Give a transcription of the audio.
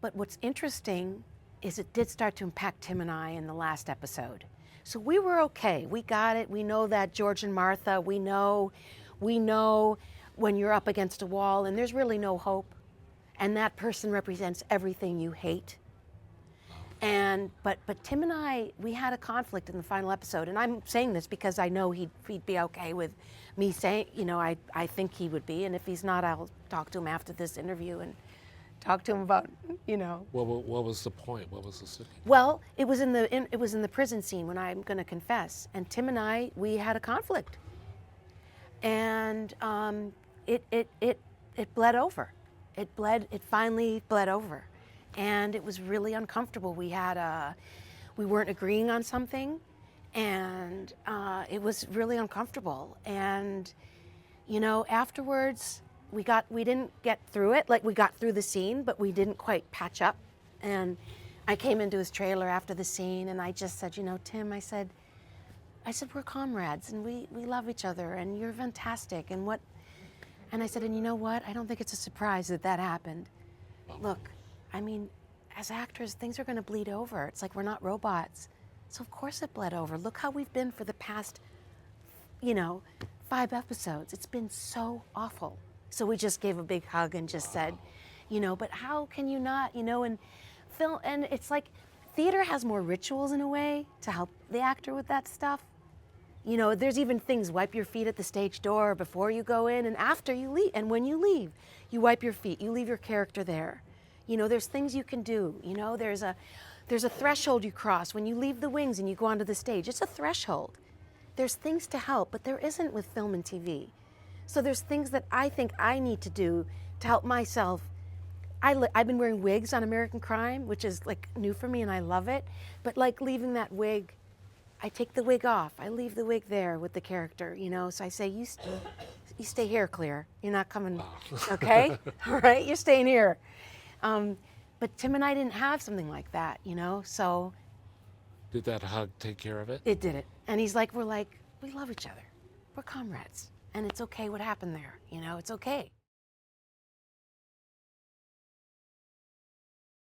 But what's interesting is it did start to impact Tim and I in the last episode. So we were okay. We got it. We know that George and Martha. We know when you're up against a wall and there's really no hope, and that person represents everything you hate. And but Tim and I, we had a conflict in the final episode, and I'm saying this because I know he'd be okay with me saying, I think he would be, and if he's not, I'll talk to him after this interview and talk to him about, What was the point? What was the sticking? Well, it was in the prison scene when I'm going to confess, and Tim and I, we had a conflict, and it bled over. It finally bled over, and it was really uncomfortable. We weren't agreeing on something, and it was really uncomfortable. And afterwards, we didn't get through it. Like, we got through the scene, but we didn't quite patch up. And I came into his trailer after the scene, and I just said, Tim, I said we're comrades, and we love each other, and you're fantastic, and I said, and you know what? I don't think it's a surprise that happened. Look, I mean, as actors, things are going to bleed over. It's like we're not robots. So of course it bled over. Look how we've been for the past, 5 episodes. It's been so awful. So we just gave a big hug and just said, but how can you not, and film, and it's like theater has more rituals in a way to help the actor with that stuff. There's even things, wipe your feet at the stage door before you go in and after you leave. And when you leave, you wipe your feet, you leave your character there. There's things you can do. There's a threshold you cross when you leave the wings and you go onto the stage. It's a threshold. There's things to help, but there isn't with film and TV. So there's things that I think I need to do to help myself. I've been wearing wigs on American Crime, which is like new for me and I love it. But like leaving that wig, I take the wig off. I leave the wig there with the character, So I say, you stay here, Clear. You're not coming, okay? All right, you're staying here. But Tim and I didn't have something like that, so. Did that hug take care of it? It did it. And we love each other. We're comrades. And it's okay what happened there, it's okay.